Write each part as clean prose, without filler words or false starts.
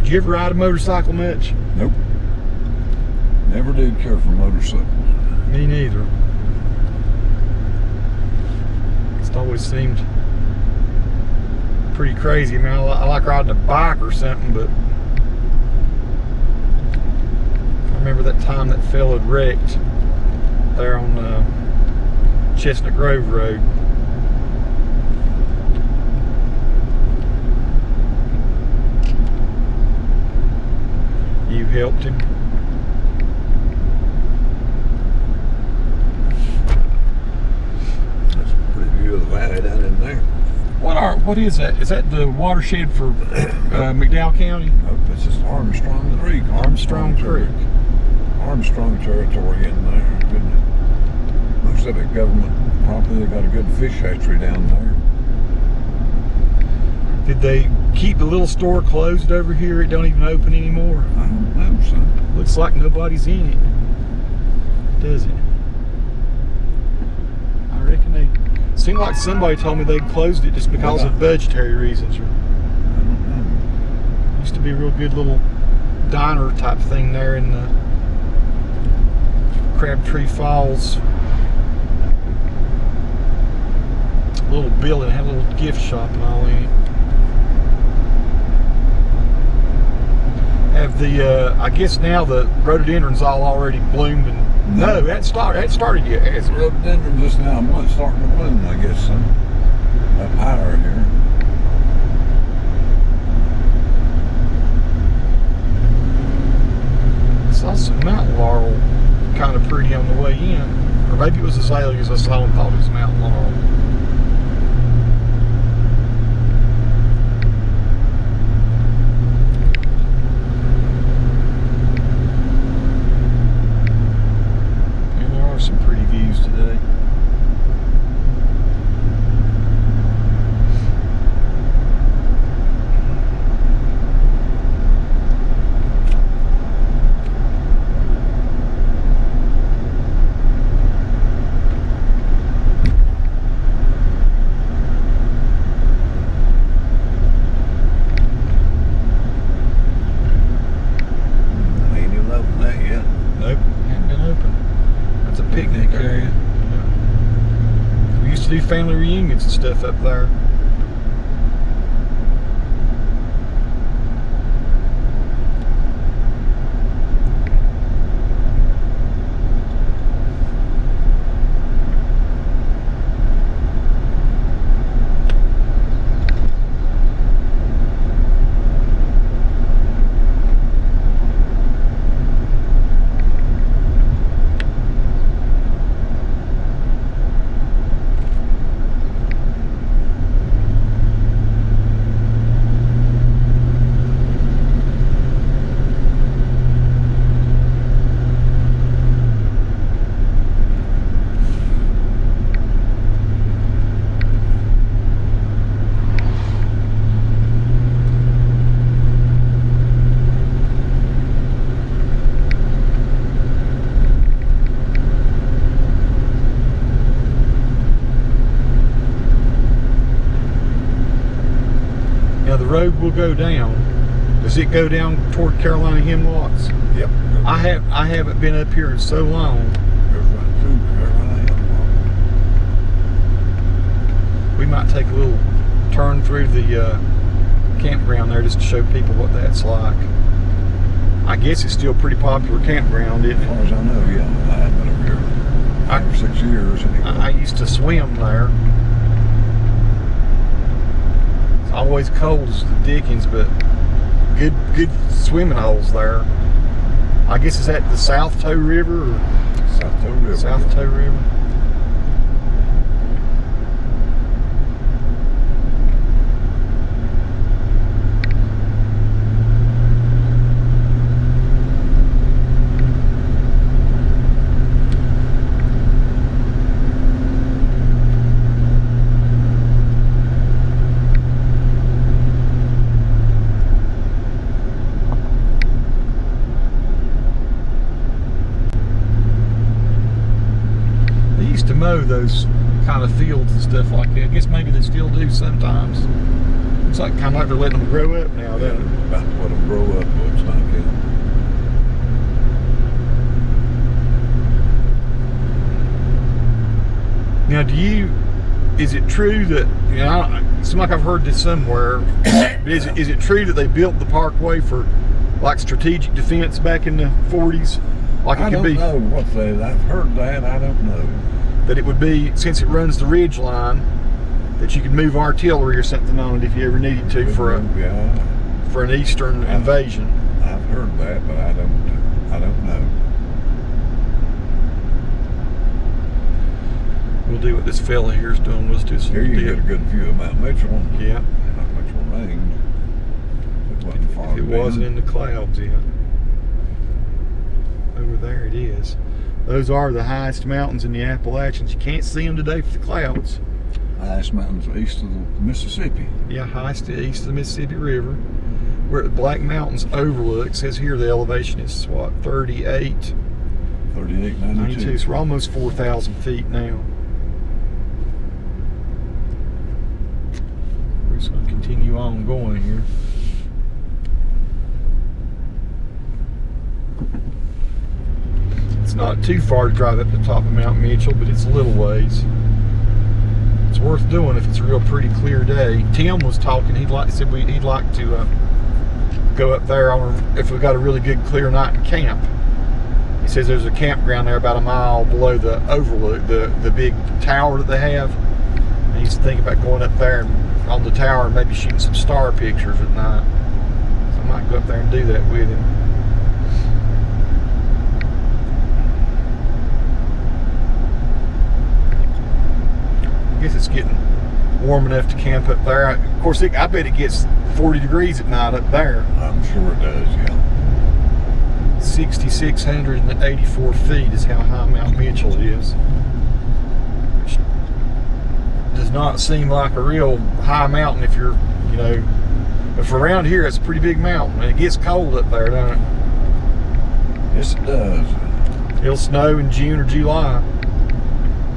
Did you ever ride a motorcycle much? Nope. Never did care for motorcycles. Me neither. It's always seemed pretty crazy. I mean, I like riding a bike or something, but I remember that time that fella had wrecked there on Chestnut Grove Road. You helped him. That's a pretty view of the valley down in there. What is that? Is that the watershed for McDowell County? Nope, it's just Armstrong Creek. Armstrong Creek. Armstrong territory in there. Most of it government property. They got a good fish hatchery down there. Did they keep the little store closed over here? It don't even open anymore. I don't know, son. Looks like nobody's in it, does it? I reckon they. Seemed like somebody told me they closed it just because of budgetary reasons. I don't know. Used to be a real good little diner type thing there in the Crabtree Falls. Little building, had a little gift shop and all in it. Have the, I guess now the rhododendrons all already bloomed and no, that started yet, has it? Rhododendron just now starting to bloom, I guess, son. Up higher here. I saw some mountain laurel kind of pretty on the way in. Or maybe it was azaleas I saw and thought it was mountain laurel. Some pretty views today. Ain't even opened that yet. Nope, hadn't been open. It's a picnic area. Yeah. We used to do family reunions and stuff up there. Now the road will go down. Does it go down toward Carolina Hemlocks? Yep. I haven't been up here in so long. Goes right through Carolina Hemlocks. We might take a little turn through the campground there just to show people what that's like. I guess it's still a pretty popular campground, isn't As it? far as I know, yeah. I haven't been over here 5 or 6 years anyway. I used to swim there. It's always cold as the dickens, but good swimming holes there. I guess is that the South Toe River or South Toe River. South Toe River? Mow those kind of fields and stuff like that. I guess maybe they still do sometimes. It's like kind of like they're letting them grow up now, Yeah, doesn't it? about to let them grow up, looks like it. Now, is it true that, you know, it seems like I've heard this somewhere, but is it true that they built the parkway for like strategic defense back in the 40s? Like I don't know what I've heard that, I don't know. That it would be, since it runs the ridge line, that you could move artillery or something on it if you ever needed to for an eastern invasion. I've heard that, but I don't know. We'll do what this fella here's doing. Let's do some Here you get a good view of Mount Mitchell. Yeah. Mount Mitchell range. If it wasn't in the clouds yet. Over there it is. Those are the highest mountains in the Appalachians. You can't see them today for the clouds. Highest mountains east of the Mississippi. Yeah, highest east of the Mississippi River. We're at the Black Mountains overlook. It says here the elevation is what, 38? 3892. So we're almost 4,000 feet now. We're just going to continue on going here. It's not too far to drive up the top of Mount Mitchell, but it's a little ways. It's worth doing if it's a real pretty clear day. Tim was talking. He'd like to go up there if we got a really good clear night and camp. He says there's a campground there about a mile below the overlook, the big tower that they have. And he's thinking about going up there and on the tower and maybe shooting some star pictures at night. So I might go up there and do that with him. I guess it's getting warm enough to camp up there. Of course, I bet it gets 40 degrees at night up there. I'm sure it does, yeah. 6,684 feet is how high Mount Mitchell is. Which does not seem like a real high mountain if you're, you know, but for around here, it's a pretty big mountain. And it gets cold up there, doesn't it? Yes, it does. It'll snow in June or July.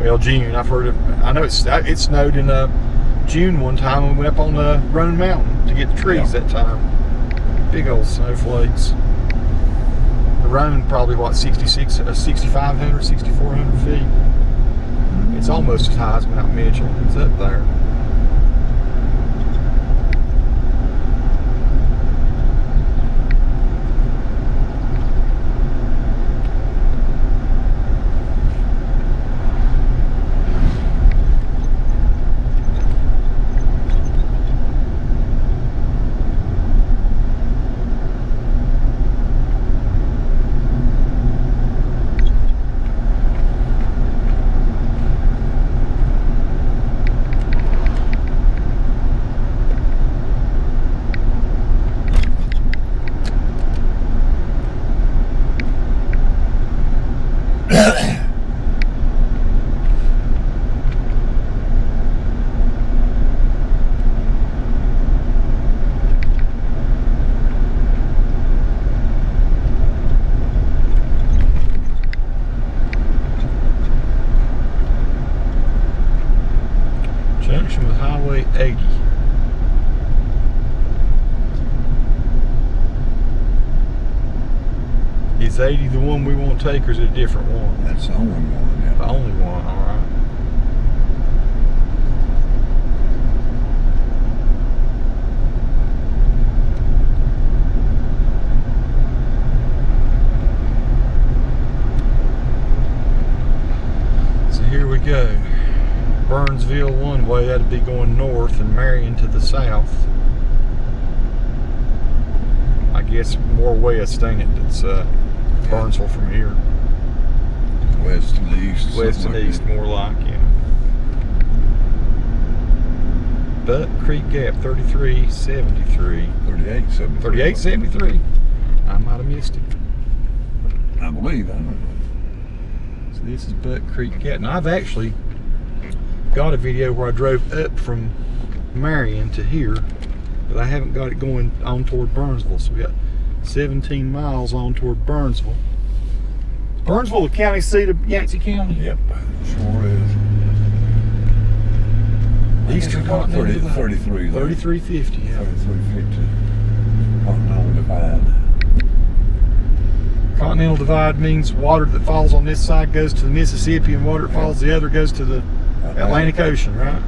Well, June, I've heard of. I know it snowed in June one time when we went up on Roan Mountain to get the trees that time. Big old snowflakes. The Roan probably what, 6,500, 6,400 feet. It's almost as high as Mount Mitchell. It's up there. Junction with Highway 80. Is 80 the one we want to take, or is it a different one? That's the only one, yeah. The only one, all right. So here we go. Burnsville one way, that'd be going north, and Marion to the south. I guess more west, ain't it? It's Burnsville from here. West and east. West and east, more like, yeah. Buck Creek Gap, 3373. 3873. 3873. I might have missed it. I believe, I don't know. So this is Buck Creek Gap. And I've actually got a video where I drove up from Marion to here, but I haven't got it going on toward Burnsville. So we got 17 miles on toward Burnsville. Burnsville, the county seat of Yancey County. Yep, sure is. Eastern Continental Divide. 33. 3350, yeah. 3350. Continental Divide. Continental Divide means water that falls on this side goes to the Mississippi and water that falls the other goes to the Atlantic Ocean, right?